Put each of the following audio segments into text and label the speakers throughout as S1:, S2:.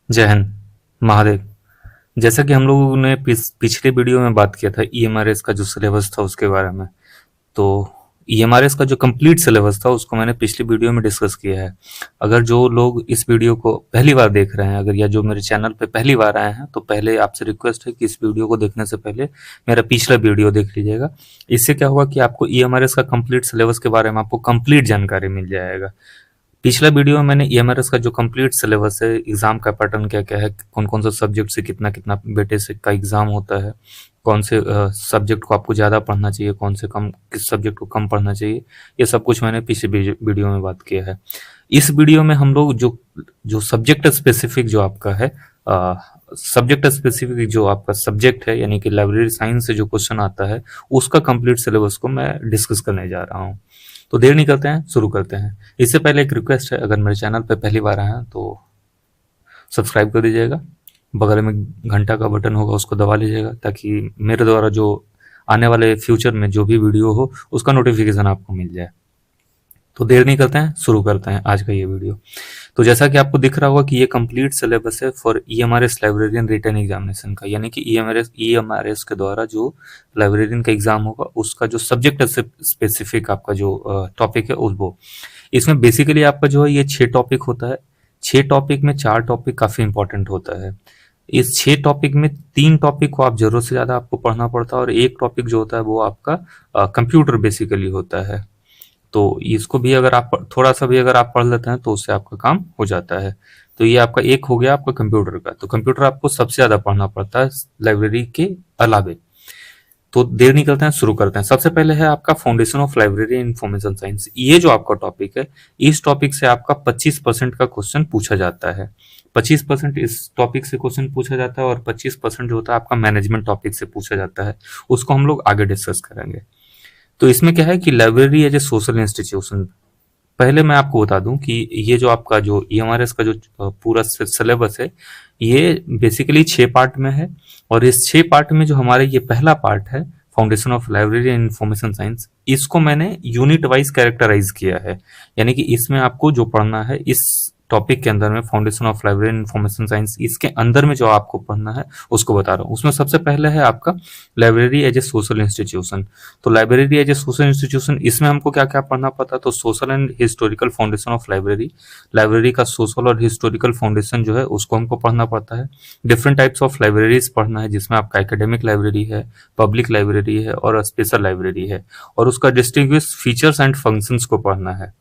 S1: जय हिंद, महादेव। जैसा कि हम लोगों ने पिछले वीडियो में बात किया था ईएमआरएस का जो सिलेबस था उसके बारे में। तो ईएमआरएस का जो कंप्लीट सिलेबस था उसको मैंने पिछली वीडियो में डिस्कस किया है। अगर जो लोग इस वीडियो को पहली बार देख रहे हैं, अगर या जो मेरे चैनल पे पहली बार आए हैं, तो पहले आपसे रिक्वेस्ट है कि इस वीडियो को देखने से पहले मेरा पिछला वीडियो देख लीजिएगा। इससे क्या होगा कि आपको ईएमआरएस का कंप्लीट सिलेबस के बारे में आपको कंप्लीट जानकारी मिल जाएगा। पिछला वीडियो में मैंने ईएमआरएस का जो कंप्लीट सिलेबस है, एग्जाम का पैटर्न क्या क्या है, कौन कौन सा सब्जेक्ट से कितना कितना बेटे से का एग्जाम होता है, कौन से सब्जेक्ट को आपको ज़्यादा पढ़ना चाहिए, कौन से कम, किस सब्जेक्ट को कम पढ़ना चाहिए, ये सब कुछ मैंने पिछले वीडियो में बात किया है। इस वीडियो में हम लोग जो जो सब्जेक्ट स्पेसिफिक जो आपका है, सब्जेक्ट स्पेसिफिक जो आपका सब्जेक्ट है, यानी कि लाइब्रेरी साइंस से जो क्वेश्चन आता है, उसका कंप्लीट सिलेबस को मैं डिस्कस करने जा रहा हूँ। तो देर नहीं करते हैं, शुरू करते हैं। इससे पहले एक रिक्वेस्ट है, अगर मेरे चैनल पे पहली बार आए हैं तो सब्सक्राइब कर दीजिएगा। बगल में घंटा का बटन होगा, उसको दबा लीजिएगा, ताकि मेरे द्वारा जो आने वाले फ्यूचर में जो भी वीडियो हो उसका नोटिफिकेशन आपको मिल जाए। तो देर नहीं करते हैं, शुरू करते हैं आज का ये वीडियो। तो जैसा कि आपको दिख रहा होगा कि ये कंप्लीट सिलेबस है for EMRS librarian written examination का, यानी कि ईएमआरएस के द्वारा जो लाइब्रेरियन का एग्जाम होगा उसका जो सब्जेक्ट स्पेसिफिक आपका जो टॉपिक है वो इसमें बेसिकली आपका जो है ये 6 टॉपिक होता है। 6 टॉपिक में 4 टॉपिक काफी इंपॉर्टेंट होता है। इस 6 टॉपिक में 3 टॉपिक को आप जरूरत से ज्यादा आपको पढ़ना पड़ता है, और एक टॉपिक जो होता है वो आपका कंप्यूटर बेसिकली होता है। तो इसको भी अगर आप थोड़ा सा भी अगर आप पढ़ लेते हैं तो उससे आपका काम हो जाता है। तो ये आपका एक हो गया आपका कंप्यूटर का। तो कंप्यूटर आपको सबसे ज्यादा पढ़ना पड़ता है लाइब्रेरी के अलावे। तो देर नहीं करते हैं, शुरू करते हैं। सबसे पहले है आपका foundation of library information science. ये जो आपका टॉपिक है, इस टॉपिक से आपका 25% का क्वेश्चन पूछा जाता है। 25% इस टॉपिक से क्वेश्चन पूछा जाता है, और 25% जो होता है आपका मैनेजमेंट टॉपिक से पूछा जाता है। उसको हम लोग आगे डिस्कस करेंगे। तो इसमें क्या है कि library as a social institution. पहले मैं आपको बता दूं कि ये जो आपका जो ईएमआरएस का जो पूरा सिलेबस है, ये बेसिकली 6 पार्ट में है। और इस 6 पार्ट में जो हमारे ये पहला पार्ट है, foundation of library and information science, इसको मैंने यूनिट वाइज कैरेक्टराइज किया है। यानी कि इसमें आपको जो पढ़ना है इस टॉपिक के अंदर में, foundation of library and information science, इसके अंदर में जो आपको पढ़ना है उसको बता रहा हूँ। उसमें सबसे पहले है आपका library as a social institution. तो library as a social institution, इसमें हमको क्या क्या पढ़ना पड़ता है? तो social and historical foundation of library, library का सोशल और हिस्टोरिकल फाउंडेशन जो है उसको हमको पढ़ना पड़ता है। डिफरेंट टाइप्स ऑफ लाइब्रेरीज पढ़ना है, जिसमें आपका एकेडमिक लाइब्रेरी है, पब्लिक लाइब्रेरी है और स्पेशल लाइब्रेरी है। और उसका डिस्टिंग्विश फीचर्स एंड फंक्शंस को पढ़ना है।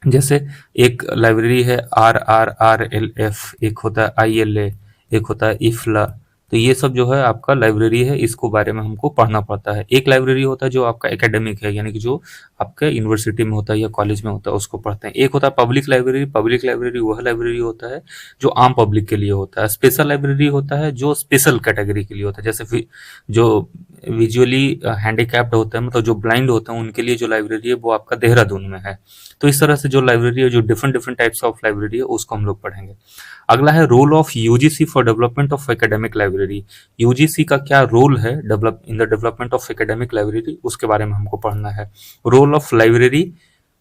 S1: जैसे एक लाइब्रेरी है RRRLF, एक होता है ILA, एक होता है IFLA। तो ये सब जो है आपका लाइब्रेरी है, इसको बारे में हमको पढ़ना पड़ता है। एक लाइब्रेरी होता है जो आपका एकेडमिक है, यानी कि जो आपका यूनिवर्सिटी में होता है या कॉलेज में होता है, उसको पढ़ते हैं। एक होता है पब्लिक लाइब्रेरी। पब्लिक लाइब्रेरी वह लाइब्रेरी होता है जो आम पब्लिक के लिए होता है। स्पेशल लाइब्रेरी होता है जो स्पेशल कैटेगरी के लिए होता है, जैसे जो विजुअली हैंडीकैप्ड होते हैं, मतलब जो ब्लाइंड होते हैं, उनके लिए जो लाइब्रेरी है वो आपका देहरादून में है। तो इस तरह से जो लाइब्रेरी है, जो different different types of library है, उसको हम लोग पढ़ेंगे। अगला है role of UGC for development of academic library. UGC का क्या रोल है develop in the development of academic library, उसके बारे में हमको पढ़ना है। Role of library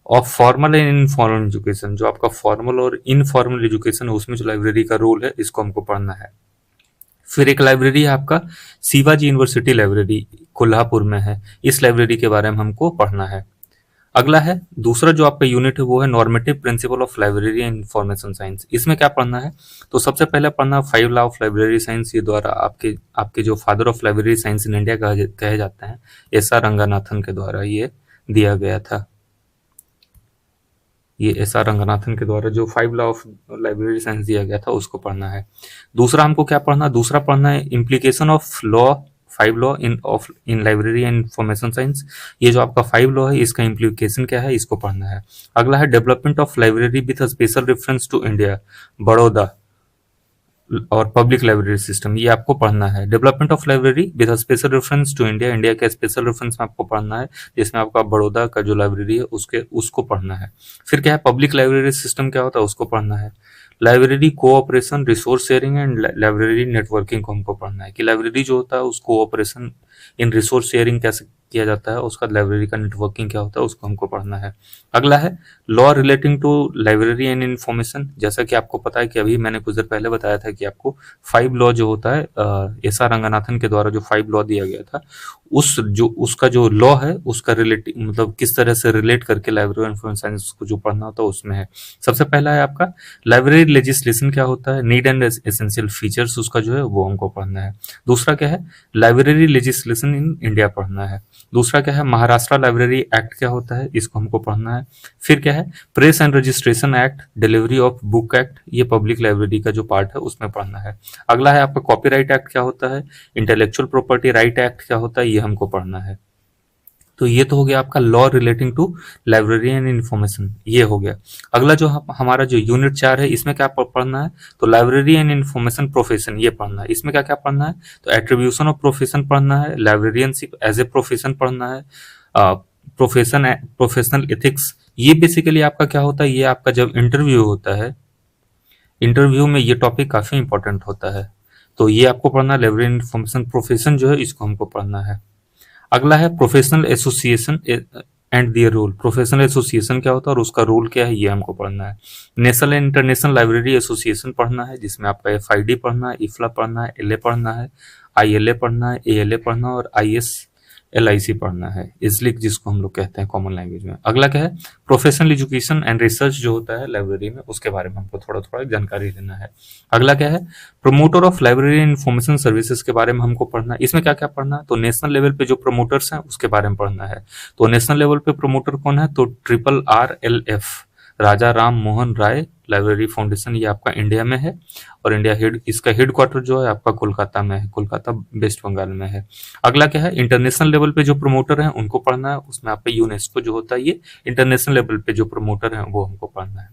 S1: of formal and informal education, जो आपका फॉर्मल और इनफॉर्मल एजुकेशन है उसमें जो लाइब्रेरी का रोल है, इसको हमको पढ़ना है। फिर एक लाइब्रेरी है आपका शिवाजी यूनिवर्सिटी लाइब्रेरी, कोल्हापुर में है। इस लाइब्रेरी के बारे में हमको पढ़ना है। अगला है दूसरा जो आपका यूनिट है वो है normative principle of library and information science. इसमें क्या पढ़ना है? तो सबसे पहले पढ़ना 5 लॉ ऑफ लाइब्रेरी साइंस। ये द्वारा आपके आपके जो father of library science in India कहे जाते हैं, SR रंगनाथन के द्वारा ये दिया गया था। ये SR रंगनाथन के द्वारा जो 5 लॉ ऑफ लाइब्रेरी साइंस दिया गया था, उसको पढ़ना है। दूसरा हमको क्या पढ़ना? दूसरा पढ़ना है implication of law 5 law in library and information science. ये जो आपका 5 लॉ है, इसका इम्प्लीकेशन क्या है, इसको पढ़ना है। अगला है development of library with special reference to India, Baroda और पब्लिक लाइब्रेरी सिस्टम, ये आपको पढ़ना है। Development of library with special reference to India, India के स्पेशल रेफरेंस में आपको पढ़ना है, जिसमें आपका बड़ौदा का जो लाइब्रेरी है उसको पढ़ना है। फिर क्या है, पब्लिक लाइब्रेरी सिस्टम क्या होता है, उसको पढ़ना है। Library cooperation, resource sharing and library networking को हमको पढ़ना है, कि लाइब्रेरी जो होता है उस कोऑपरेशन इन रिसोर्स शेयरिंग कैसे किया जाता है, उसका लाइब्रेरी का नेटवर्किंग क्या होता है, उसको हमको पढ़ना है। अगला है law relating to library and information. जैसा कि आपको पता है कि अभी मैंने कुछ देर पहले बताया था कि आपको 5 लॉ जो होता है एस आर रंगनाथन के द्वारा जो 5 लॉ दिया गया था, उसका जो लॉ है उसका रिलेटिव मतलब किस तरह से रिलेट करके लाइब्रेरी और इन्फॉर्मेशन साइंस को जो पढ़ना होता है उसमें है। सबसे पहला है आपका लाइब्रेरी लेजिस्लेशन क्या होता है, नीड एंड एसेंशियल फीचर्स उसका जो है वो हमको पढ़ना है। दूसरा क्या है लाइब्रेरी लेजिस्लेशन इन इंडिया पढ़ना है। दूसरा क्या है महाराष्ट्र लाइब्रेरी एक्ट क्या होता है, इसको हमको पढ़ना है। फिर क्या है press and registration act, delivery of book act, ये पब्लिक लाइब्रेरी का जो पार्ट है उसमें पढ़ना है। अगला है आपका कॉपीराइट एक्ट क्या होता है, इंटेलेक्चुअल प्रॉपर्टी राइट एक्ट क्या होता है, ये हमको पढ़ना है। तो ये तो हो गया आपका law relating to library and information, ये हो गया। अगला जो हमारा जो यूनिट 4 है इसमें क्या पढ़ना है, तो लाइब्रेरी एंड इन्फॉर्मेशन प्रोफेशन ये पढ़ना है। इसमें क्या क्या पढ़ना है, तो एट्रीब्यूशन ऑफ प्रोफेशन पढ़ना है, लाइब्रेरियनशिप एज ए प्रोफेशन पढ़ना है, प्रोफेशनल एथिक्स। ये बेसिकली आपका क्या होता है, ये आपका जब इंटरव्यू होता है, इंटरव्यू में ये टॉपिक काफी इंपॉर्टेंट होता है। तो ये आपको पढ़ना है, लाइब्रेरी इन्फॉर्मेशन प्रोफेशन जो है इसको हमको पढ़ना है। अगला है professional association and their role. Professional association क्या होता है और उसका रोल क्या है, ये हमको पढ़ना है। National and international library association पढ़ना है, जिसमें आपका एफआईडी पढ़ना है, इफ्ला पढ़ना है, एलए पढ़ना है, आईएलए पढ़ना है, एएलए पढ़ना है और आईएसएलआईसी पढ़ना है, इसलिए जिसको हम लोग कहते हैं कॉमन लैंग्वेज में। अगला क्या है प्रोफेशनल एजुकेशन एंड रिसर्च जो होता है लाइब्रेरी में, उसके बारे में हमको थोड़ा थोड़ा जानकारी लेना है। अगला क्या है promoter of library information services के बारे में हमको पढ़ना है। इसमें क्या क्या पढ़ना है, तो नेशनल लेवल पे जो प्रमोटर्स हैं उसके बारे में पढ़ना है। तो नेशनल लेवल पे प्रमोटर कौन है, तो RRLF राजा राम मोहन राय लाइब्रेरी फाउंडेशन, ये आपका इंडिया में है और इसका हेड क्वार्टर जो है आपका कोलकाता में है, कोलकाता वेस्ट बंगाल में है। अगला क्या है इंटरनेशनल लेवल पे जो प्रमोटर हैं उनको पढ़ना है, उसमें आपका यूनेस्को जो होता है ये इंटरनेशनल लेवल पे जो प्रमोटर हैं वो हमको पढ़ना है।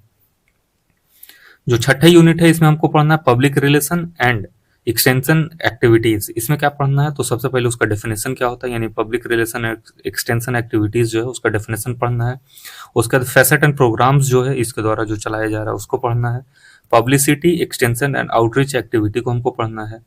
S1: जो छठा यूनिट है इसमें हमको पढ़ना है public relation and extension activities. इसमें क्या पढ़ना है, तो सबसे पहले उसका डेफिनेशन क्या होता है, यानी पब्लिक रिलेशन एक्सटेंशन एक्टिविटीज जो है उसका डेफिनेशन पढ़ना है। उसके बाद फैसेट एंड प्रोग्राम्स जो है इसके द्वारा जो चलाया जा रहा है उसको पढ़ना है। Publicity extension and outreach activity को हमको पढ़ना है।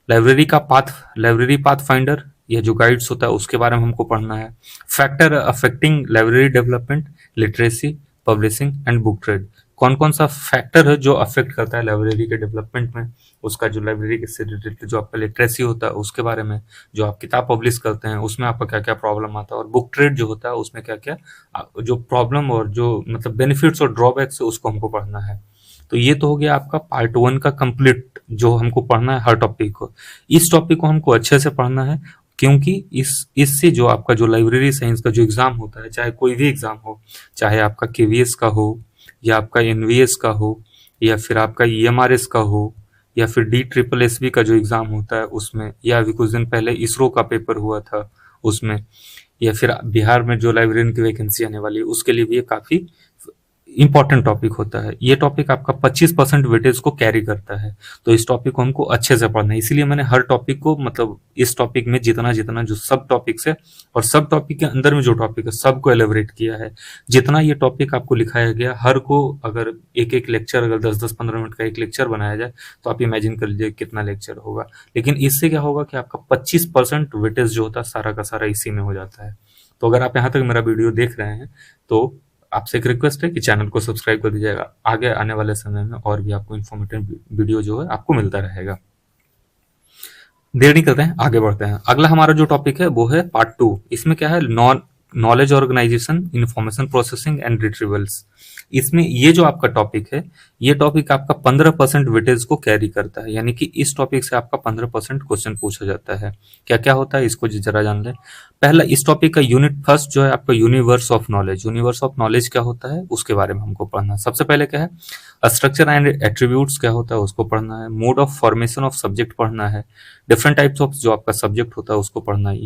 S1: लाइब्रेरी पाथ फाइंडर, यह जो गाइड्स होता है उसके बारे में हमको पढ़ना है। Factor affecting library development, literacy, publishing and book trade, कौन कौन सा फैक्टर है जो अफेक्ट करता है लाइब्रेरी के डेवलपमेंट में, उसका जो लाइब्रेरी से रिलेटेड जो आपका लिटरेसी होता है उसके बारे में, जो आप किताब पब्लिश करते हैं उसमें आपका क्या क्या प्रॉब्लम आता है, और बुक ट्रेड जो होता है उसमें क्या क्या जो प्रॉब्लम और जो मतलब बेनिफिट्स और ड्रॉबैक्स है उसको हमको पढ़ना है। तो ये तो हो गया आपका पार्ट 1 का कंप्लीट जो हमको पढ़ना है हर टॉपिक को। इस टॉपिक को हमको अच्छे से पढ़ना है, क्योंकि इससे जो आपका जो लाइब्रेरी साइंस का जो एग्जाम होता है, चाहे कोई भी एग्जाम हो, चाहे आपका केवीएस का हो या आपका एनवीएस का हो या फिर आपका ईएमआरएस का हो या फिर DSSB का जो एग्जाम होता है उसमें, या अभी कुछ दिन पहले इसरो का पेपर हुआ था उसमें, या फिर बिहार में जो लाइब्रेरियन की वैकेंसी आने वाली है उसके लिए भी ये काफी इंपॉर्टेंट टॉपिक होता है। ये टॉपिक आपका 25% वेटेज को कैरी करता है, तो इस टॉपिक को हमको अच्छे से पढ़ना है। इसीलिए मैंने हर टॉपिक को मतलब इस टॉपिक में जितना जितना जो सब टॉपिक्स है और सब टॉपिक के अंदर में जो टॉपिक है सबको एलेबरेट किया है। जितना ये टॉपिक आपको लिखाया गया, हर को अगर एक एक लेक्चर, अगर 10-10-15 मिनट का एक लेक्चर बनाया जाए तो आप इमेजिन कर लीजिए कितना लेक्चर होगा। लेकिन इससे क्या होगा कि आपका 25% वेटेज जो होता है सारा का सारा इसी में हो जाता है। तो अगर आप यहाँ तक मेरा वीडियो देख रहे हैं तो आपसे एक रिक्वेस्ट है कि चैनल को सब्सक्राइब कर दीजिएगा। आगे आने वाले समय में और भी आपको इन्फॉर्मेटिव वीडियो जो है आपको मिलता रहेगा। देर नहीं करते हैं, आगे बढ़ते हैं। अगला हमारा जो टॉपिक है वो है पार्ट 2। इसमें क्या है knowledge organisation, information processing and retrievals. इसमें ये जो आपका टॉपिक है, ये टॉपिक आपका 15% वेटेज को कैरी करता है, यानी कि इस टॉपिक से आपका 15% क्वेश्चन पूछा जाता है। क्या क्या होता है इसको जरा जान लें। पहला इस टॉपिक का यूनिट फर्स्ट जो है आपका universe of knowledge. Universe of knowledge क्या होता है उसके बारे में हमको पढ़ना है। सबसे पहले क्या है स्ट्रक्चर एंड एट्रीब्यूट्स क्या होता है उसको पढ़ना है। Mode of formation of subject पढ़ना है। डिफरेंट टाइप्स ऑफ जो आपका सब्जेक्ट होता है उसको पढ़ना है।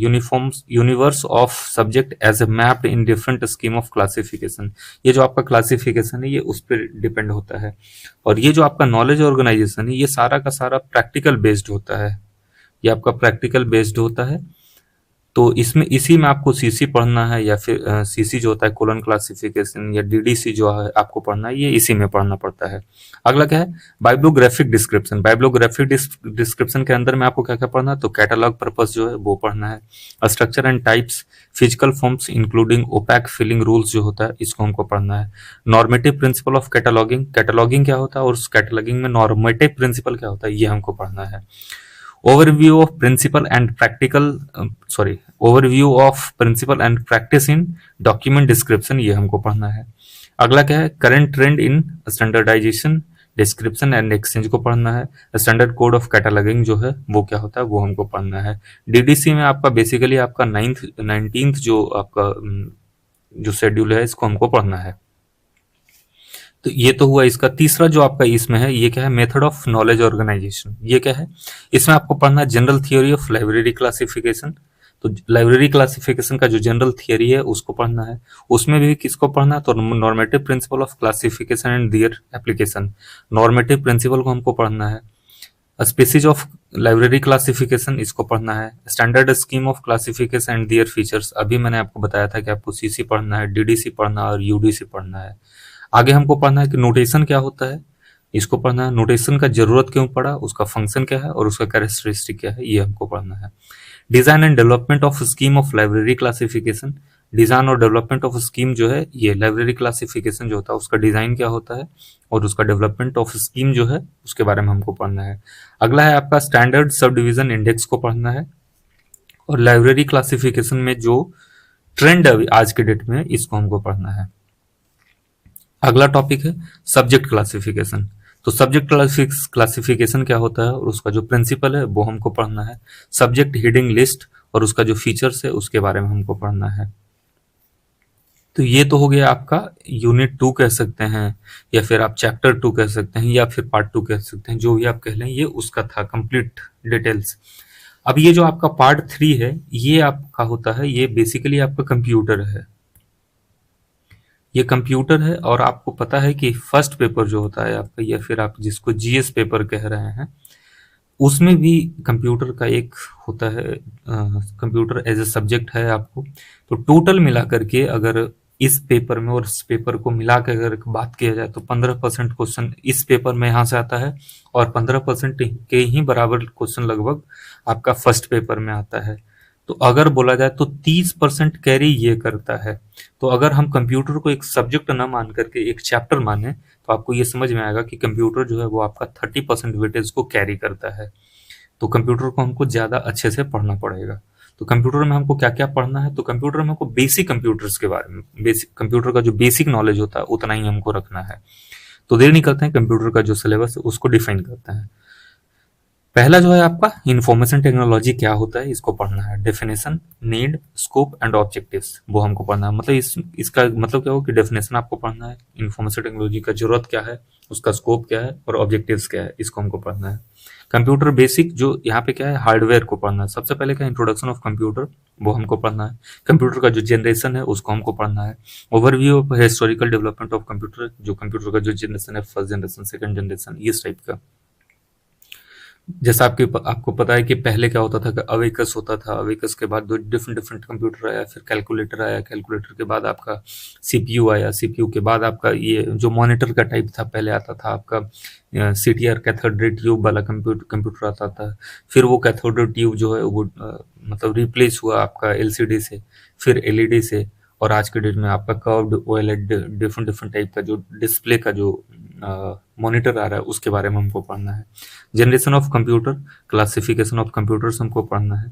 S1: Universe of subject as a mapped in different scheme of classification, ये जो आपका क्लासिफिकेशन है ये उस पर डिपेंड होता है। और ये जो आपका नॉलेज ऑर्गेनाइजेशन है ये सारा का सारा प्रैक्टिकल बेस्ड होता है, ये आपका प्रैक्टिकल बेस्ड होता है। तो इसमें इसी में आपको सीसी पढ़ना है, या फिर सीसी जो होता है कोलन क्लासिफिकेशन, या डीडीसी जो है आपको पढ़ना है, ये इसी में पढ़ना पड़ता है। अगला क्या है, बाइब्लियोग्राफिक डिस्क्रिप्शन। बाइब्लियोग्राफिक डिस्क्रिप्शन के अंदर में आपको क्या क्या पढ़ना है, तो कैटलॉग पर्पस जो है वो पढ़ना है। Structure and types, physical forms including OPAC filing rules जो होता है इसको हमको पढ़ना है। Normative principle of cataloguing, cataloguing क्या होता है और उस कैटलॉगिंग में नॉर्मेटिव प्रिंसिपल क्या होता है, ये हमको पढ़ना है। Overview of principle and practical overview of principle and practice in document description, ये हमको पढ़ना है। अगला क्या है, current trend in standardisation, description and exchange को पढ़ना है। स्टैंडर्ड कोड ऑफ कैटलॉगिंग जो है वो क्या होता है वो हमको पढ़ना है। डीडीसी में आपका बेसिकली आपका 19th जो आपका जो शेड्यूल है इसको हमको पढ़ना है। तो ये तो हुआ इसका। तीसरा जो आपका इसमें है ये क्या है, मेथड ऑफ नॉलेज ऑर्गेनाइजेशन। ये क्या है, इसमें आपको पढ़ना है general theory of library classification. तो लाइब्रेरी क्लासिफिकेशन का जो जनरल थियोरी है उसको पढ़ना है। उसमें भी किसको पढ़ना है, तो normative principle of classification and their application. Normative principle को हमको पढ़ना है। स्पीसीज ऑफ लाइब्रेरी क्लासिफिकेशन इसको पढ़ना है। Standard scheme of classification and their features, अभी मैंने आपको बताया था कि आपको सीसी पढ़ना है, डीडीसी पढ़ना है और यूडीसी पढ़ना है। आगे हमको पढ़ना है कि नोटेशन क्या होता है, इसको पढ़ना है। नोटेशन का जरूरत क्यों पड़ा, उसका फंक्शन क्या है और उसका कैरेक्टरिस्टिक क्या है, ये हमको पढ़ना है। Design and development of scheme of library classification. Design और डेवलपमेंट ऑफ स्कीम जो है, ये लाइब्रेरी क्लासिफिकेशन जो होता है उसका डिजाइन क्या होता है और उसका डेवलपमेंट ऑफ स्कीम जो है उसके बारे में हमको पढ़ना है। अगला है आपका स्टैंडर्ड सब डिविजन इंडेक्स को पढ़ना है। और लाइब्रेरी क्लासिफिकेशन में जो ट्रेंड है आज के डेट में इसको हमको पढ़ना है। अगला टॉपिक है सब्जेक्ट क्लासिफिकेशन। तो सब्जेक्ट क्लासिफिकेशन क्या होता है और उसका जो प्रिंसिपल है वो हमको पढ़ना है। सब्जेक्ट हेडिंग लिस्ट और उसका जो फीचर्स है उसके बारे में हमको पढ़ना है। तो ये तो हो गया आपका यूनिट 2 कह सकते हैं, या फिर आप चैप्टर 2 कह सकते हैं, या फिर पार्ट 2 कह सकते हैं, जो भी आप कह लें, ये उसका था कंप्लीट डिटेल्स। अब ये जो आपका पार्ट 3 है ये आपका होता है, ये बेसिकली आपका कंप्यूटर है। ये कंप्यूटर है और आपको पता है कि फर्स्ट पेपर जो होता है आपका, या फिर आप जिसको जीएस पेपर कह रहे हैं, उसमें भी कंप्यूटर का एक होता है, कंप्यूटर एज ए सब्जेक्ट है आपको। तो टोटल मिला करके अगर इस पेपर में और इस पेपर को मिला के अगर बात किया जाए तो 15% क्वेश्चन इस पेपर में यहाँ से आता है और 15% के ही बराबर क्वेश्चन लगभग आपका फर्स्ट पेपर में आता है। तो अगर बोला जाए तो 30% कैरी ये करता है। तो अगर हम कंप्यूटर को एक सब्जेक्ट ना मान करके एक चैप्टर माने तो आपको ये समझ में आएगा कि कंप्यूटर जो है वो आपका 30% वेटेज को कैरी करता है। तो कंप्यूटर को हमको ज्यादा अच्छे से पढ़ना पड़ेगा। तो कंप्यूटर में हमको क्या क्या पढ़ना है, तो कंप्यूटर में हमको बेसिक कंप्यूटर्स के बारे में, बेसिक कंप्यूटर का जो बेसिक नॉलेज होता है उतना ही हमको रखना है। तो देर नहीं करते हैं, कंप्यूटर का जो सिलेबस है उसको डिफाइन करते हैं। पहला जो है आपका इंफॉर्मेशन टेक्नोलॉजी क्या होता है इसको पढ़ना है। Definition, need, scope and objectives वो हमको पढ़ना है। मतलब इसका मतलब क्या हो कि डेफिनेशन आपको पढ़ना है, इंफॉर्मेशन टेक्नोलॉजी का जरूरत क्या है, उसका स्कोप क्या है और ऑब्जेक्टिव्स क्या है, इसको हमको पढ़ना है। कंप्यूटर बेसिक जो यहाँ पे क्या है, हार्डवेयर को पढ़ना है। सबसे पहले क्या, इंट्रोडक्शन ऑफ कंप्यूटर वो हमको पढ़ना है। कंप्यूटर का जो जनरेशन है उसको हमको पढ़ना है। Overview of historical development of computer, जो कंप्यूटर का जो जनरेशन है, फर्स्ट जनरेशन, सेकंड जनरेशन, इस टाइप का। जैसा आपको पता है कि पहले क्या होता था कि अवेकस होता था, अवेकस के बाद दो डिफरेंट डिफरेंट कंप्यूटर आया, फिर कैलकुलेटर आया, कैलकुलेटर के बाद आपका सीपीयू आया, सीपीयू के बाद आपका ये जो मॉनिटर का टाइप था पहले आता था आपका सीटीआर कैथोड रे ट्यूब वाला कंप्यूटर आता था। फिर वो कैथोड रे ट्यूब जो है वो मतलब रिप्लेस हुआ आपका एलसीडी से, फिर एलईडी से, और आज के डेट में आपका curved OLED different different type का जो डिस्प्ले का जो मॉनिटर आ रहा है उसके बारे में हमको पढ़ना है। Generation of computer, classification of computers हमको पढ़ना है।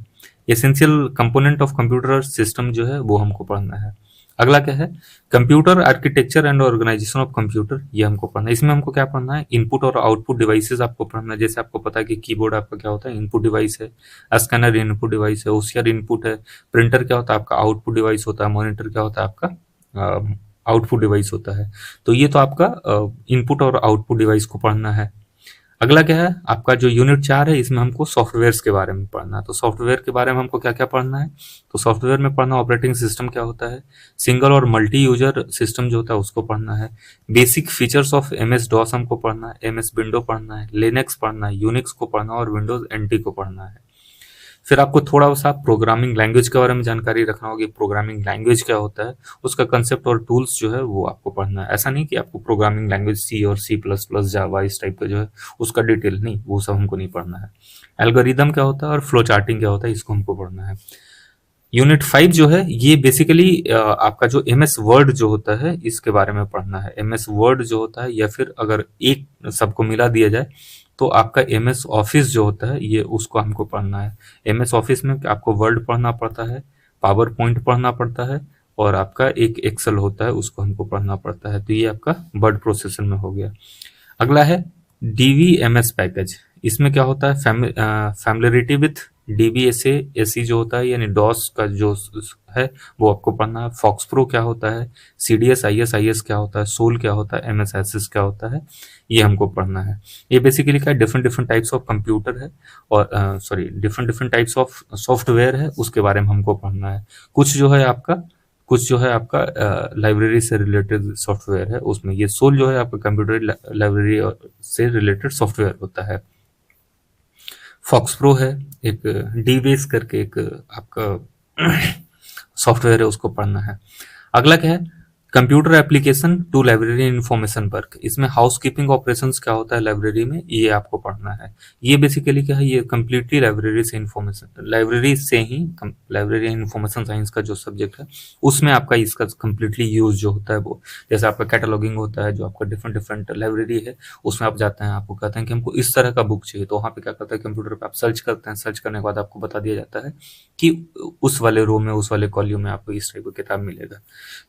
S1: Essential component of computer system जो है वो हमको पढ़ना है। अगला क्या है, computer architecture and organisation of computer, ये हमको पढ़ना है। इसमें हमको क्या पढ़ना है, इनपुट और आउटपुट डिवाइसेस आपको पढ़ना है। जैसे आपको पता है कि कीबोर्ड आपका क्या होता है, इनपुट डिवाइस है, स्कैनर इनपुट डिवाइस है, ओसीआर इनपुट है, प्रिंटर क्या होता है आपका आउटपुट डिवाइस होता है, मॉनिटर क्या होता है आपका आउटपुट डिवाइस होता है। तो ये तो आपका इनपुट और आउटपुट डिवाइस को पढ़ना है। अगला क्या है आपका जो यूनिट 4 है, इसमें हमको सॉफ्टवेयर के बारे में पढ़ना है। तो सॉफ्टवेयर के बारे में हमको क्या क्या पढ़ना है, तो सॉफ्टवेयर में पढ़ना ऑपरेटिंग सिस्टम क्या होता है, सिंगल और मल्टी यूजर सिस्टम जो होता है उसको पढ़ना है। Basic features of MS DOS हमको पढ़ना है, एमएस विंडो पढ़ना है, लिनक्स पढ़ना है, यूनिक्स को पढ़ना है और विंडोज एनटी को पढ़ना है। फिर आपको थोड़ा सा प्रोग्रामिंग लैंग्वेज के बारे में जानकारी रखना होगी, प्रोग्रामिंग लैंग्वेज क्या होता है, उसका कंसेप्ट और टूल्स जो है वो आपको पढ़ना है। ऐसा नहीं कि आपको प्रोग्रामिंग लैंग्वेज सी और सी प्लस प्लस जावा इस टाइप का जो है उसका डिटेल नहीं, वो सब हमको नहीं पढ़ना है। एल्गोरिदम क्या होता है और फ्लो चार्टिंग क्या होता है, इसको हमको पढ़ना है। यूनिट 5 जो है ये बेसिकली आपका जो एम एस वर्ड जो होता है इसके बारे में पढ़ना है। एम एस वर्ड जो होता है, या फिर अगर एक सबको मिला दिया जाए तो आपका एम एस ऑफिस जो होता है ये उसको हमको पढ़ना है। एम एस ऑफिस में आपको वर्ड पढ़ना पड़ता है, पावर पॉइंट पढ़ना पड़ता है, और आपका एक एक्सेल होता है उसको हमको पढ़ना पड़ता है। तो ये आपका वर्ड प्रोसेसर में हो गया। अगला है डीवीएमएस पैकेज। इसमें क्या होता है, फैमिलियरिटी विथ डीबीएसए एसी जो होता है, यानी डॉस का जो है वो आपको पढ़ना है। फॉक्स प्रो क्या होता है, सीडीएस आईएस क्या होता है, सोल क्या होता है, एमएसएसएस क्या होता है, ये हमको पढ़ना है। ये बेसिकली क्या है, different different types of computer है, और sorry different different types of software है, उसके बारे में हमको पढ़ना है। कुछ जो है आपका लाइब्रेरी से रिलेटेड सॉफ्टवेयर है, उसमें ये सोल जो है आपका कंप्यूटर लाइब्रेरी से रिलेटेड सॉफ्टवेयर होता है। फॉक्स प्रो है एक, डीबेस करके एक आपका सॉफ्टवेयर है, उसको पढ़ना है। अगला क्या है, computer application to library information work. इसमें हाउसकीपिंग ऑपरेशंस क्या होता है लाइब्रेरी में, ये आपको पढ़ना है। ये बेसिकली क्या है, ये कंप्लीटली लाइब्रेरी से ही लाइब्रेरी इन्फॉर्मेशन साइंस का जो सब्जेक्ट है उसमें आपका इसका कंप्लीटली यूज जो होता है वो, जैसे आपका कैटलॉगिंग होता है, जो आपका डिफरेंट डिफरेंट लाइब्रेरी है उसमें आप जाते हैं, आपको कहते हैं कि हमको इस तरह का बुक चाहिए, तो वहाँ पे क्या करता है, कंप्यूटर पे आप सर्च करते हैं, सर्च करने के बाद आपको बता दिया जाता है कि उस वाले रो में, उस वाले कॉलम में आपको इस टाइप का किताब मिलेगा।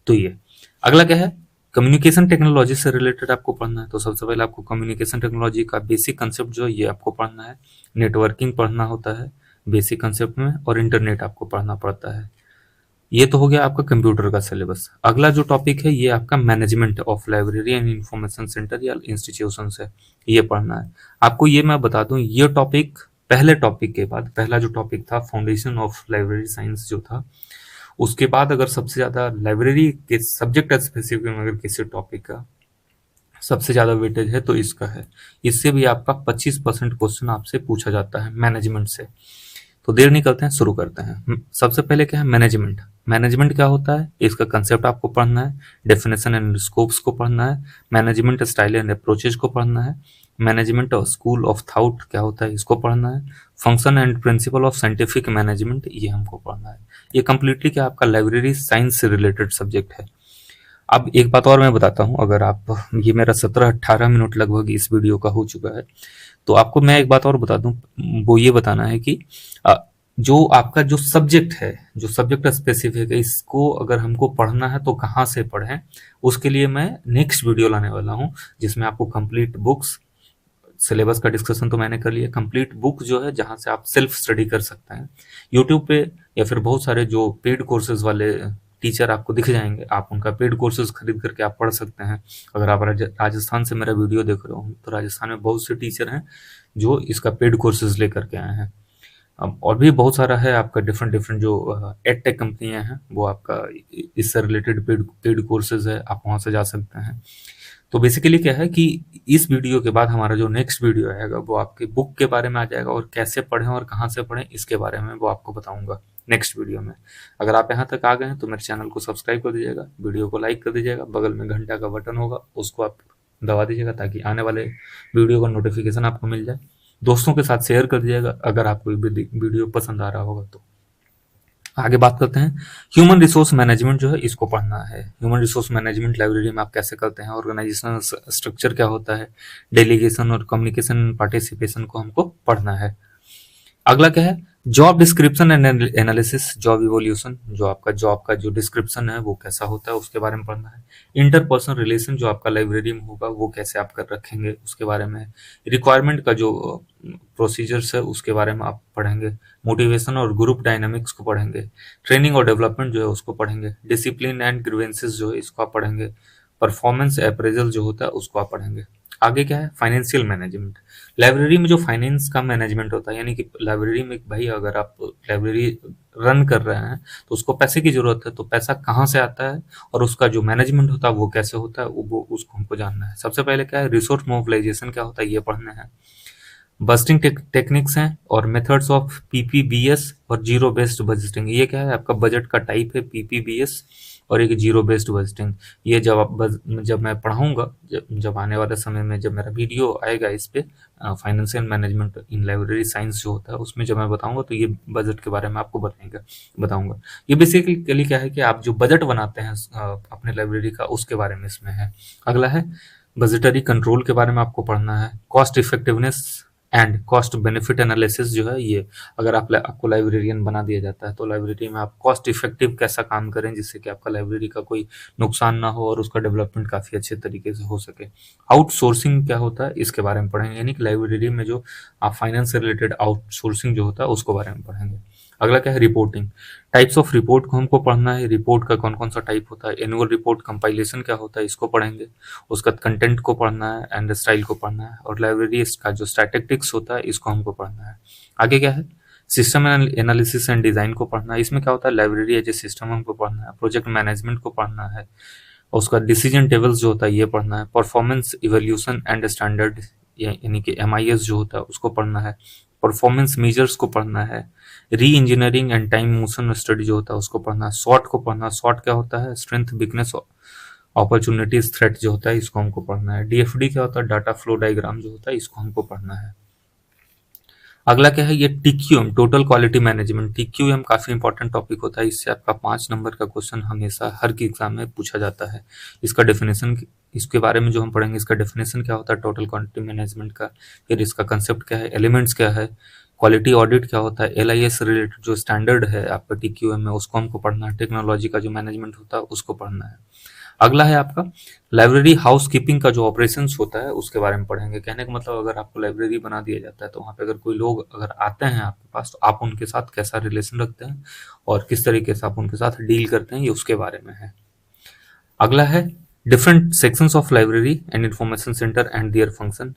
S1: तो ये अगला क्या है, कम्युनिकेशन टेक्नोलॉजी से रिलेटेड आपको पढ़ना है। तो सबसे पहले आपको कम्युनिकेशन टेक्नोलॉजी का बेसिक कंसेप्ट जो है ये आपको पढ़ना है। नेटवर्किंग पढ़ना होता है बेसिक कंसेप्ट में, और इंटरनेट आपको पढ़ना पड़ता है। ये तो हो गया आपका कंप्यूटर का सिलेबस। अगला जो टॉपिक है ये आपका management of library and information centre या इंस्टीट्यूशन है, ये पढ़ना है आपको। ये मैं बता दूं, ये टॉपिक पहले टॉपिक के बाद, पहला जो टॉपिक था फाउंडेशन ऑफ लाइब्रेरी साइंस जो था, उसके बाद अगर सबसे ज्यादा लाइब्रेरी के सब्जेक्ट स्पेसिफिक में अगर किसी टॉपिक का सबसे ज्यादा वेटेज है तो इसका है। इससे भी आपका 25% क्वेश्चन आपसे पूछा जाता है मैनेजमेंट से। तो देर नहीं करते हैं, शुरू करते हैं। सबसे पहले क्या है, मैनेजमेंट। मैनेजमेंट क्या होता है, इसका कंसेप्ट आपको पढ़ना है। डेफिनेशन एंड स्कोप्स को पढ़ना है। मैनेजमेंट स्टाइल एंड अप्रोचेज को पढ़ना है। मैनेजमेंट और स्कूल ऑफ थॉट क्या होता है, इसको पढ़ना है। Function and principle of scientific management, ये हमको पढ़ना है। ये कंप्लीटली क्या आपका लाइब्रेरी साइंस से रिलेटेड सब्जेक्ट है। अब एक बात और मैं बताता हूँ, अगर आप, ये मेरा 17-18 मिनट लगभग इस वीडियो का हो चुका है, तो आपको मैं एक बात और बता दूं, वो ये बताना है कि जो आपका जो सब्जेक्ट है, जो सब्जेक्ट स्पेसिफिक है, इसको अगर हमको पढ़ना है तो कहाँ से पढ़ें, उसके लिए मैं नेक्स्ट वीडियो लाने वाला हूँ, जिसमें आपको कंप्लीट बुक्स, सिलेबस का डिस्कशन तो मैंने कर लिया, कंप्लीट बुक जो है जहाँ से आप सेल्फ स्टडी कर सकते हैं। यूट्यूब पे या फिर बहुत सारे जो पेड कोर्सेज वाले टीचर आपको दिख जाएंगे, आप उनका पेड कोर्सेज खरीद करके आप पढ़ सकते हैं। अगर आप राजस्थान से मेरा वीडियो देख रहे हो तो राजस्थान में बहुत से टीचर हैं जो इसका पेड कोर्सेज लेकर के आए हैं। अब और भी बहुत सारा है आपका, डिफरेंट डिफरेंट जो एडटेक कंपनियां हैं वो आपका इससे रिलेटेड पेड पेड कोर्सेज है, आप वहां से जा सकते हैं। तो बेसिकली क्या है कि इस वीडियो के बाद हमारा जो नेक्स्ट वीडियो आएगा वो आपके बुक के बारे में आ जाएगा, और कैसे पढ़ें और कहाँ से पढ़ें इसके बारे में वो आपको बताऊंगा नेक्स्ट वीडियो में। अगर आप यहाँ तक आ गए हैं तो मेरे चैनल को सब्सक्राइब कर दीजिएगा, वीडियो को लाइक कर दीजिएगा, बगल में घंटा का बटन होगा उसको आप दबा दीजिएगा ताकि आने वाले वीडियो का नोटिफिकेशन आपको मिल जाए। दोस्तों के साथ शेयर कर दीजिएगा अगर आपको वीडियो पसंद आ रहा होगा तो। आगे बात करते हैं, ह्यूमन रिसोर्स मैनेजमेंट जो है इसको पढ़ना है। ह्यूमन रिसोर्स मैनेजमेंट लाइब्रेरी में आप कैसे करते हैं, ऑर्गेनाइजेशनल स्ट्रक्चर क्या होता है, डेलीगेशन और कम्युनिकेशन पार्टिसिपेशन को हमको पढ़ना है। अगला क्या है, job description and analysis, job evolution, जो आपका जॉब का जो डिस्क्रिप्शन है वो कैसा होता है उसके बारे में पढ़ना है। इंटरपर्सनल रिलेशन जो आपका लाइब्रेरी में होगा वो कैसे आप कर रखेंगे उसके बारे में। रिक्वायरमेंट का जो प्रोसीजर्स है उसके बारे में आप पढ़ेंगे। मोटिवेशन और ग्रुप डायनामिक्स को पढ़ेंगे। ट्रेनिंग और डेवलपमेंट जो है उसको पढ़ेंगे। डिसिप्लिन एंड ग्रीवेंसेस जो है इसको आप पढ़ेंगे। परफॉर्मेंस अप्रेजल जो होता है उसको आप पढ़ेंगे। आगे क्या है, फाइनेंशियल मैनेजमेंट। लाइब्रेरी में जो फाइनेंस का मैनेजमेंट होता है, यानी कि लाइब्रेरी में भाई अगर आप लाइब्रेरी रन कर रहे हैं तो उसको पैसे की जरूरत है, तो पैसा कहाँ से आता है और उसका जो मैनेजमेंट होता है वो कैसे होता है, वो उसको हमको जानना है। सबसे पहले क्या है, रिसोर्स मोबिलाइजेशन क्या होता है ये पढ़ना है। बजटिंग टेक्निक्स हैं और मेथड्स ऑफ पीपीबीएस और जीरो बेस्ड बजटिंग। ये क्या है, आपका बजट का टाइप है पीपीबीएस और एक जीरो बेस्ड बजटिंग। ये जब मैं पढ़ाऊंगा, जब आने वाले समय में जब मेरा वीडियो आएगा इस पे, फाइनेंशियल मैनेजमेंट इन लाइब्रेरी साइंस जो होता है, उसमें जब मैं बताऊंगा तो ये बजट के बारे में आपको बताऊंगा। ये बेसिकली क्या है कि आप जो बजट बनाते हैं अपने लाइब्रेरी का, उसके बारे में इसमें है। अगला है बजटरी कंट्रोल के बारे में आपको पढ़ना है। Cost effectiveness and cost benefit analysis जो है, ये अगर आपको लाइब्रेरियन बना दिया जाता है तो लाइब्रेरी में आप कॉस्ट इफेक्टिव कैसा काम करें जिससे कि आपका लाइब्रेरी का कोई नुकसान ना हो और उसका डेवलपमेंट काफ़ी अच्छे तरीके से हो सके। आउटसोर्सिंग क्या होता है इसके बारे में पढ़ेंगे, यानी कि लाइब्रेरी में जो आप फाइनेंस से रिलेटेड आउटसोर्सिंग जो होता है उसको बारे में पढ़ेंगे। अगला क्या है, रिपोर्टिंग। टाइप्स ऑफ रिपोर्ट को हमको पढ़ना है, रिपोर्ट का कौन कौन सा टाइप होता है, एनुअल रिपोर्ट कंपाइलेशन क्या होता है इसको पढ़ेंगे, उसका कंटेंट को पढ़ना है एंड स्टाइल को पढ़ना है, और लाइब्रेरी का जो स्टैटिस्टिक्स होता है इसको हमको पढ़ना है। आगे क्या है, सिस्टम एनालिसिस एंड डिजाइन को पढ़ना है। इसमें क्या होता है, लाइब्रेरी एज ए सिस्टम हमको पढ़ना है, प्रोजेक्ट मैनेजमेंट को पढ़ना है, और उसका डिसीजन टेबल्स जो होता है ये पढ़ना है, परफॉर्मेंस इवैल्यूएशन एंड स्टैंडर्ड यानी कि एमआईएस जो होता है उसको पढ़ना है, परफॉर्मेंस मेजर्स को पढ़ना है, री engineering and time motion study जो होता है उसको पढ़ना है, सॉर्ट को पढ़ना है। सॉर्ट क्या होता है, स्ट्रेंथ वीकनेस अपॉर्चुनिटीज थ्रेट जो होता है इसको हमको पढ़ना है। डीएफडी क्या होता है, डाटा फ्लो डायग्राम जो होता है इसको हमको पढ़ना है। अगला क्या है, ये TQM, total quality management. TQM काफी इंपॉर्टेंट टॉपिक होता है, इससे आपका 5 नंबर का क्वेश्चन हमेशा हर की एग्जाम में पूछा जाता है। इसका डेफिनेशन, इसके बारे में जो हम पढ़ेंगे, इसका डेफिनेशन क्या होता है टोटल क्वालिटी मैनेजमेंट का, फिर इसका कंसेप्ट क्या है, एलिमेंट्स क्या है, क्वालिटी ऑडिट क्या होता है, एलआईएस रिलेटेड जो स्टैंडर्ड है आपका टीक्यूएम में उसको हमको पढ़ना है, टेक्नोलॉजी का जो मैनेजमेंट होता है उसको पढ़ना है। अगला है आपका लाइब्रेरी हाउस कीपिंग का जो ऑपरेशंस होता है उसके बारे में पढ़ेंगे। कहने का मतलब, अगर आपको लाइब्रेरी बना दिया जाता है तो वहाँ पे अगर कोई लोग अगर आते हैं आपके पास तो आप उनके साथ कैसा रिलेशन रखते हैं और किस तरीके से आप उनके साथ डील करते हैं, ये उसके बारे में है। अगला है different sections of library and information centre and their function.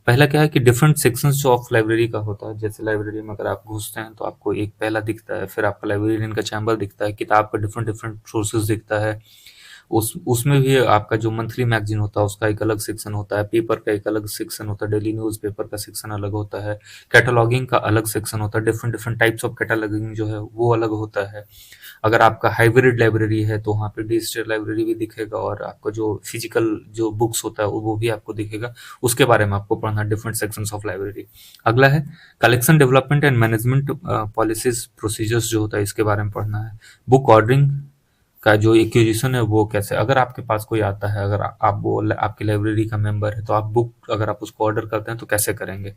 S1: पहला क्या है कि डिफरेंट सेक्शंस जो ऑफ लाइब्रेरी का होता है, जैसे लाइब्रेरी में अगर आप घुसते हैं तो आपको एक पहला दिखता है, फिर आपका लाइब्रेरियन का चैम्बर दिखता है, किताब का डिफरेंट डिफरेंट सोर्सेज दिखता है, उसमें भी आपका जो मंथली मैगजीन होता है उसका एक अलग सेक्शन होता है, पेपर का एक अलग सेक्शन होता है, डेली न्यूज पेपर का सेक्शन अलग होता है, कैटलॉगिंग का अलग सेक्शन होता है, different different types of cataloguing जो है वो अलग होता है। अगर आपका हाइब्रिड लाइब्रेरी है तो वहाँ पे डिजिटल लाइब्रेरी भी दिखेगा और आपका जो फिजिकल जो बुक्स होता है वो भी आपको दिखेगा, उसके बारे में आपको पढ़ना, डिफरेंट सेक्शंस ऑफ लाइब्रेरी। अगला है collection development and management policies procedures जो होता है इसके बारे में पढ़ना है। बुक ऑर्डरिंग का जो एक्विजिशन है वो कैसे, अगर आपके पास कोई आता है, अगर आप वो आपकी लाइब्रेरी का मेंबर है तो आप बुक अगर आप उसको ऑर्डर करते हैं तो कैसे करेंगे,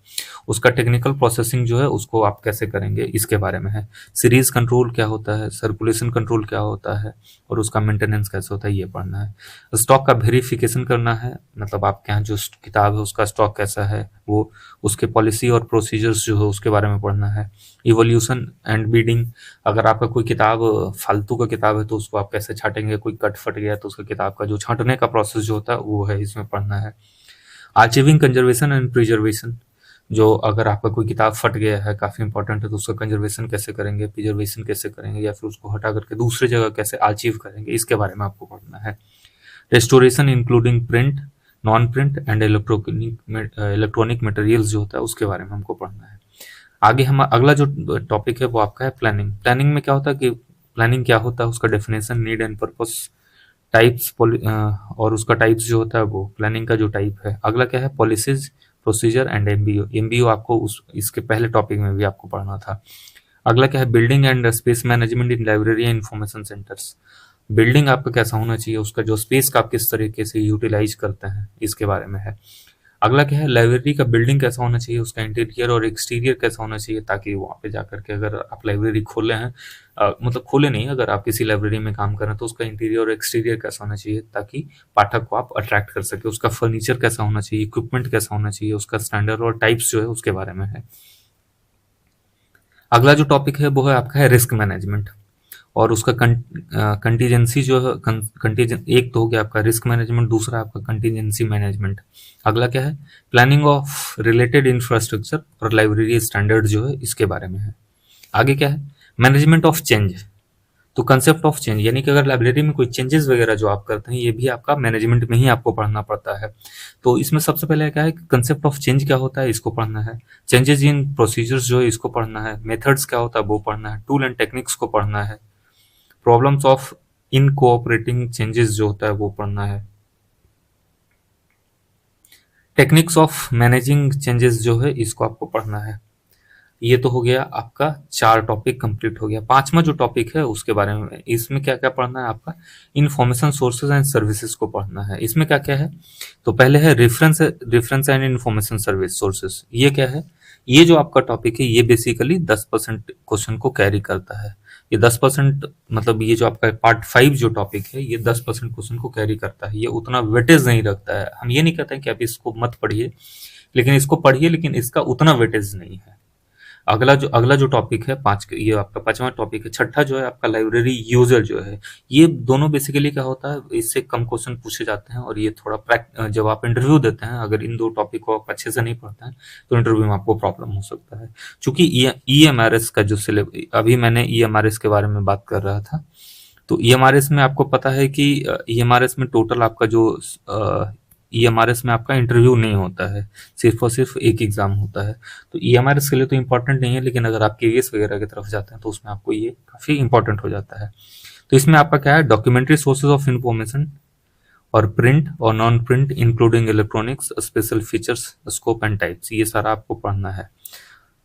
S1: उसका टेक्निकल प्रोसेसिंग जो है उसको आप कैसे करेंगे इसके बारे में है। सीरीज कंट्रोल क्या होता है, सर्कुलेशन कंट्रोल क्या होता है और उसका मेंटेनेंस कैसे होता है ये पढ़ना है। स्टॉक का वेरिफिकेशन करना है, मतलब आपके यहाँ जो किताब है उसका स्टॉक कैसा है, वो उसके पॉलिसी और प्रोसीजर्स जो है उसके बारे में पढ़ना है। इवोल्यूशन एंड बीडिंग, अगर आपका कोई किताब फालतू का किताब है तो उसको आप कैसे छाटेंगे, कोई कट फट गया तो उसका किताब का जो छांटने का प्रोसेस जो होता है वो है इसमें पढ़ना है। आर्चिविंग, कंजर्वेशन एंड प्रिजर्वेशन, जो अगर आपका कोई किताब फट गया है, काफी इंपॉर्टेंट है, तो उसका कंजर्वेशन कैसे करेंगे, प्रिजर्वेशन कैसे करेंगे, या फिर उसको हटा करके दूसरी जगह कैसे आर्चिव करेंगे, इसके बारे में आपको पढ़ना है। Restoration including print, non print and electronic materials जो होता है उसके बारे में हमको पढ़ना है। आगे हम अगला जो टॉपिक है वो आपका है प्लानिंग। प्लानिंग में क्या होता है कि प्लानिंग क्या होता है, उसका definition, need and purpose, types और उसका टाइप्स जो होता है वो प्लानिंग का जो टाइप है। अगला क्या है, policies, procedure and MBO. MBO आपको इसके पहले टॉपिक में भी आपको पढ़ना था। अगला क्या है, building and space management in library and information centres. Building आपका कैसा होना चाहिए, उसका जो स्पेस का आप किस तरीके से यूटिलाइज करते हैं इसके बारे में है। अगला क्या है, लाइब्रेरी का बिल्डिंग कैसा होना चाहिए, उसका इंटीरियर और एक्सटीरियर कैसा होना चाहिए, ताकि वहाँ पे जाकर के अगर आप लाइब्रेरी खोले हैं, मतलब खोले नहीं, अगर आप किसी लाइब्रेरी में काम कर रहे हैं तो उसका इंटीरियर और एक्सटीरियर कैसा होना चाहिए ताकि पाठक को आप अट्रैक्ट कर सके। उसका फर्नीचर कैसा होना चाहिए, इक्विपमेंट कैसा होना चाहिए, उसका स्टैंडर्ड और टाइप्स जो है उसके बारे में है। अगला जो टॉपिक है वो है आपका है रिस्क मैनेजमेंट, और उसका कंटीजेंसी जो है, कंटीजेंट एक तो हो गया आपका रिस्क मैनेजमेंट, दूसरा आपका कंटीजेंसी मैनेजमेंट। अगला क्या है, प्लानिंग ऑफ रिलेटेड इंफ्रास्ट्रक्चर और लाइब्रेरी स्टैंडर्ड जो है इसके बारे में है। आगे क्या है, मैनेजमेंट ऑफ चेंज, तो कंसेप्ट ऑफ चेंज यानी कि अगर लाइब्रेरी में कोई चेंजेस वगैरह जो आप करते हैं ये भी आपका मैनेजमेंट में ही आपको पढ़ना पड़ता है। तो इसमें सबसे पहले क्या है कि कंसेप्ट ऑफ चेंज क्या होता है इसको पढ़ना है, चेंजेस इन प्रोसीजर्स जो है इसको पढ़ना है, मेथड्स क्या होता है वो पढ़ना है, टूल एंड टेक्निक्स को पढ़ना है, problems of in cooperating changes जो होता है वो पढ़ना है, टेक्निक्स ऑफ मैनेजिंग चेंजेस जो है इसको आपको पढ़ना है। ये तो हो गया आपका 4 टॉपिक कंप्लीट हो गया। 5वां जो टॉपिक है उसके बारे में, इसमें क्या क्या पढ़ना है आपका, इंफॉर्मेशन सोर्सेज एंड सर्विसेज को पढ़ना है। इसमें क्या क्या है, तो पहले है reference and information service sources. ये क्या है, ये जो आपका टॉपिक है ये बेसिकली 10% क्वेश्चन को कैरी करता है। ये 10% मतलब ये जो आपका पार्ट 5 जो टॉपिक है ये 10% क्वेश्चन को कैरी करता है, ये उतना वेटेज नहीं रखता है। हम ये नहीं कहते हैं कि आप इसको मत पढ़िए, लेकिन इसको पढ़िए, लेकिन इसका उतना वेटेज नहीं है। अगला जो टॉपिक है ये आपका 5वां टॉपिक है। छठा जो है आपका लाइब्रेरी यूजर जो है, ये दोनों बेसिकली क्या होता है, इससे कम क्वेश्चन पूछे जाते हैं और ये थोड़ा जब आप इंटरव्यू देते हैं अगर इन 2 टॉपिक को आप अच्छे से नहीं पढ़ते हैं तो इंटरव्यू में आपको प्रॉब्लम हो सकता है। चूंकि ईएमआरएस का जो सिलेबस, अभी मैंने ईएमआरएस के बारे में बात कर रहा था, तो ईएमआरएस में आपको पता है कि ईएमआरएस में टोटल आपका जो ईएमआरएस में आपका इंटरव्यू नहीं होता है, सिर्फ और सिर्फ एक एग्जाम होता है। तो ईएमआरएस के लिए तो इम्पोर्टेंट नहीं है, लेकिन अगर आप केवीएस वगैरह की तरफ जाते हैं तो उसमें आपको ये काफ़ी इंपॉर्टेंट हो जाता है। तो इसमें आपका क्या है, डॉक्यूमेंट्री सोर्सेज ऑफ इंफॉर्मेशन और प्रिंट और non print including electronics, special features, scope and types, ये सारा आपको पढ़ना है।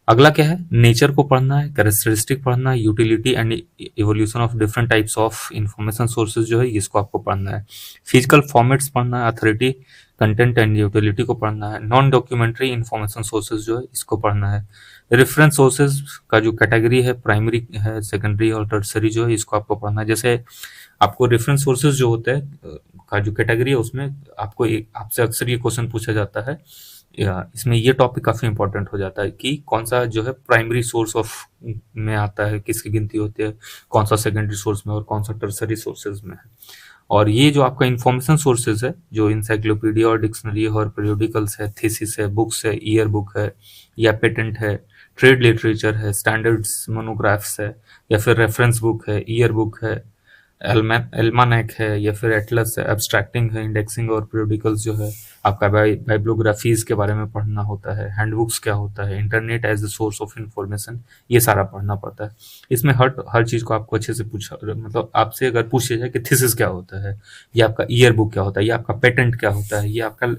S1: अगला क्या है, नेचर को पढ़ना है, कैरेक्टरिस्टिक पढ़ना है, utility and evolution of different types of information sources जो है इसको आपको पढ़ना है। फिजिकल फॉर्मेट्स पढ़ना है, अथॉरिटी, कंटेंट एंड यूटिलिटी को पढ़ना है। नॉन डॉक्यूमेंट्री इंफॉर्मेशन सोर्सेज जो है इसको पढ़ना है। रेफरेंस सोर्सेज का जो कैटेगरी है, प्राइमरी है, सेकेंडरी और टर्सरी जो है इसको आपको पढ़ना है। जैसे आपको रेफरेंस सोर्सेज जो होते हैं का जो कैटेगरी है उसमें आपसे अक्सर ये क्वेश्चन पूछा जाता है, इसमें ये टॉपिक काफ़ी इंपॉर्टेंट हो जाता है कि कौन सा जो है प्राइमरी सोर्स ऑफ में आता है, किसकी गिनती होती है, कौन सा सेकेंडरी सोर्स में और कौन सा टर्सरी सोर्सेज में है। और ये जो आपका इंफॉर्मेशन सोर्सेज है, जो इंसाइक्लोपीडिया और डिक्शनरी और पीरियोडिकल्स है, थीसिस है, बुक्स है, ईयर बुक है या पेटेंट है, ट्रेड लिटरेचर है, स्टैंडर्ड्स मोनोग्राफ्स है या फिर रेफरेंस बुक है, ईयर बुक है, एल्मानेक है या फिर एटलस है, एब्स्ट्रैक्टिंग है, इंडेक्सिंग और पीरियोडिकल्स जो है आपका बाइब्लोग्राफीज के बारे में पढ़ना होता है, हैंडबुक्स क्या होता है, internet as the source of information, ये सारा पढ़ना पड़ता है। इसमें हर चीज़ को आपको अच्छे से पूछा, मतलब आपसे अगर पूछा जाए कि थीसिस क्या होता है, ये आपका ईयर बुक क्या होता है, ये आपका पेटेंट क्या होता है, ये आपका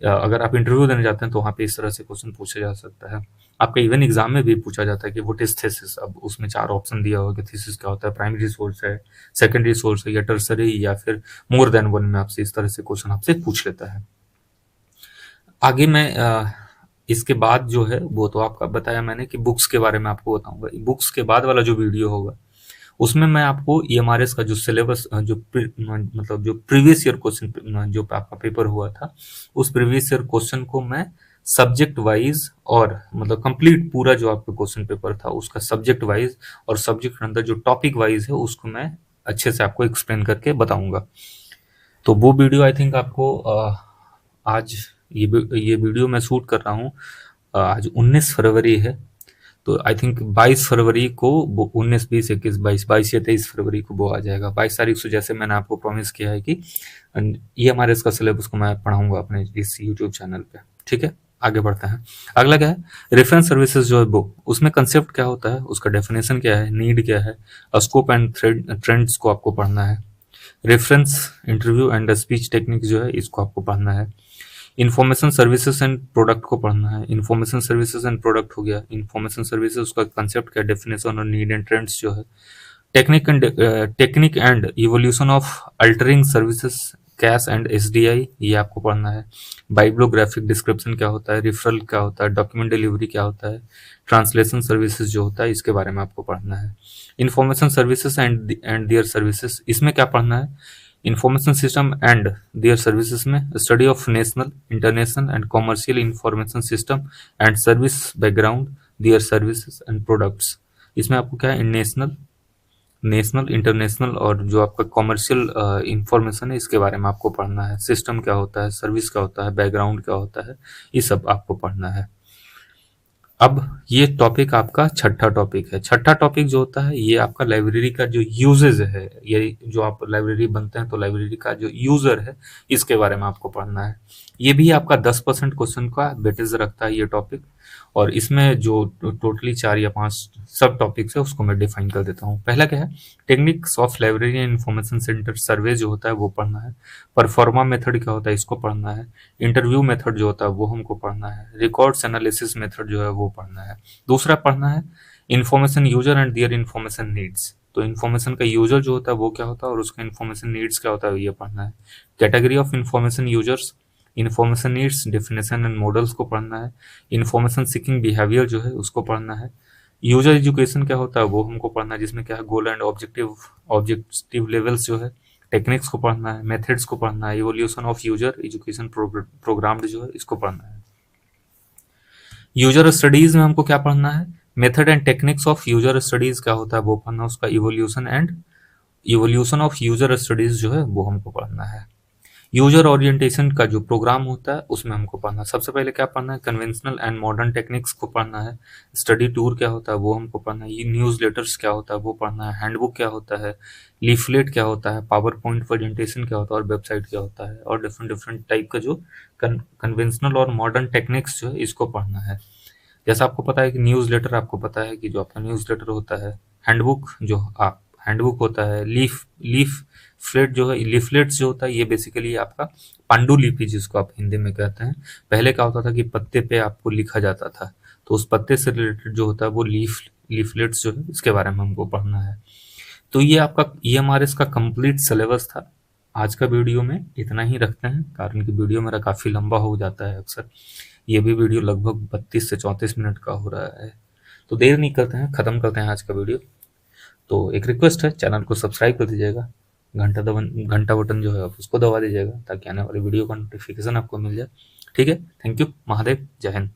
S1: अगर आप इंटरव्यू देने जाते हैं तो वहाँ पे इस तरह से क्वेश्चन पूछा जा सकता है। आपका इवन एग्जाम में भी पूछा जाता है कि व्हाट इज थीसिस। अब उसमें 4 ऑप्शन दिया होगा कि थीसिस क्या होता है, प्राइमरी सोर्स है, सेकेंडरी सोर्स है या टर्सरी या फिर मोर देन वन में आपसे इस तरह से क्वेश्चन आपसे पूछ लेता है। आगे मैं इसके बाद जो है वो तो आपका बताया मैंने कि बुक्स के बारे में आपको बताऊंगा। बुक्स के बाद वाला जो वीडियो होगा उसमें मैं आपको ईएमआरएस का जो सिलेबस मतलब जो प्रीवियस ईयर क्वेश्चन जो आपका पेपर हुआ था उस प्रीवियस ईयर क्वेश्चन को मैं सब्जेक्ट वाइज और मतलब कंप्लीट पूरा जो आपका क्वेश्चन पेपर था उसका सब्जेक्ट वाइज और सब्जेक्ट के अंदर जो टॉपिक वाइज है उसको मैं अच्छे से आपको एक्सप्लेन करके बताऊंगा। तो वो वीडियो आई थिंक आपको आज ये वीडियो मैं शूट कर रहा हूँ, आज 19 फरवरी है, तो आई थिंक 22 फरवरी को 19, 20, 21, 22 या 23 फरवरी को वो आ जाएगा। 22 तारीख से जैसे मैंने आपको प्रॉमिस किया है कि ये हमारे इसका सिलेबस को मैं पढ़ाऊंगा अपने इस यूट्यूब चैनल पे। ठीक है, आगे बढ़ते हैं। अगला क्या है, रेफरेंस सर्विसेज जो है बुक, उसमें कंसेप्ट क्या होता है, उसका डेफिनेशन क्या है, नीड क्या है, स्कोप एंड ट्रेंड्स को आपको पढ़ना है। Reference interview and speech technique जो है इसको आपको पढ़ना है। इंफॉर्मेशन सर्विसेज एंड प्रोडक्ट को पढ़ना है। इंफॉर्मेशन सर्विसेज एंड प्रोडक्ट हो गया। इंफॉर्मेशन सर्विसेज उसका कंसेप्ट क्या, डेफिनेशन और नीड एंड ट्रेंड्स जो है। Technique and evolution of altering services, cash and SDI, ये आपको पढ़ना है। बाइब्लोग्राफिक डिस्क्रिप्शन क्या होता है, रिफरल क्या होता है, डॉक्यूमेंट डिलीवरी क्या होता है, ट्रांसलेशन सर्विसेज जो होता है इसके बारे में आपको पढ़ना है। Information services and their services, इसमें क्या पढ़ना है, information system and their services में study of national, international and commercial information system and service background, their services and products. इसमें आपको क्या है, नेशनल, इंटरनेशनल और जो आपका कॉमर्शियल इंफॉर्मेशन है इसके बारे में आपको पढ़ना है। सिस्टम क्या होता है, सर्विस क्या होता है, बैकग्राउंड क्या होता है, ये सब आपको पढ़ना है। अब ये टॉपिक आपका छठा टॉपिक है। छठा टॉपिक जो होता है ये आपका लाइब्रेरी का जो यूजेज है, ये जो आप लाइब्रेरी बनते हैं तो लाइब्रेरी का जो यूजर है इसके बारे में आपको पढ़ना है। ये भी आपका 10% क्वेश्चन का वेटेज रखता है ये टॉपिक, और इसमें जो टोटली 4 या 5 सब टॉपिक्स है उसको मैं डिफाइन कर देता हूँ। पहला क्या है, techniques of library and information centre survey जो होता है वो पढ़ना है। परफॉर्मा मेथड क्या होता है इसको पढ़ना है। इंटरव्यू मेथड जो होता है वो हमको पढ़ना है। रिकॉर्ड्स एनालिसिस मेथड जो है वो पढ़ना है। दूसरा पढ़ना है information user and their information needs. तो इन्फॉर्मेशन का यूजर जो होता है वो क्या होता है और उसका इन्फॉर्मेशन नीड्स क्या होता है ये पढ़ना है। Category of information users, information needs, definition and models को पढ़ना है। इन्फॉर्मेशन सीकिंग बिहेवियर जो है उसको पढ़ना है। यूजर एजुकेशन क्या होता है वो हमको पढ़ना है, जिसमें क्या है गोल एंड ऑब्जेक्टिव लेवल्स जो है। टेक्निक्स को पढ़ना है, मेथड्स को पढ़ना है, evolution of user education programme जो है इसको पढ़ना है। यूजर स्टडीज में हमको क्या पढ़ना है, method and techniques of user studies क्या होता है वो पढ़ना है, उसका इवोल्यूशन ऑफ यूजर स्टडीज जो है वो हमको पढ़ना है। यूजर ओरिएंटेशन का जो प्रोग्राम होता है उसमें हमको पढ़ना है। सबसे पहले क्या पढ़ना है, कन्वेंशनल एंड मॉडर्न टेक्निक्स को पढ़ना है। स्टडी टूर क्या होता है वो हमको पढ़ना है। न्यूज लेटर्स क्या होता है वो पढ़ना है। हैंडबुक क्या होता है, लीफलेट क्या होता है, पावर पॉइंट प्रेजेंटेशन क्या होता है और वेबसाइट क्या होता है, और डिफरेंट डिफरेंट टाइप का जो कन्वेंशनल और मॉडर्न टेक्निक्स जो है इसको पढ़ना है। जैसा आपको पता है कि न्यूज लेटर, आपको पता है कि जो आपका न्यूज लेटर होता है, हैंडबुक जो आप हैंडबुक होता है, लीफलेट जो है, लीफलेट्स जो होता है ये बेसिकली आपका पांडुलिपि जिसको आप हिंदी में कहते हैं। पहले क्या होता था कि पत्ते पे आपको लिखा जाता था, तो उस पत्ते से रिलेटेड जो होता है वो लीफलेट्स जो है इसके बारे में हमको पढ़ना है। तो ये आपका ईएमआरएस का कंप्लीट सिलेबस था। आज का वीडियो में इतना ही रखते हैं, कारण कि वीडियो मेरा काफ़ी लंबा हो जाता है अक्सर। ये भी वीडियो लगभग 32 से 34 मिनट का हो रहा है, तो देर नहीं करते हैं, ख़त्म करते हैं आज का वीडियो। तो एक रिक्वेस्ट है, चैनल को सब्सक्राइब कर दीजिएगा, घंटा बटन जो है आप उसको दबा दीजिएगा ताकि आने वाली वीडियो का नोटिफिकेशन आपको मिल जाए। ठीक है, थैंक यू, महादेव, जय हिंद।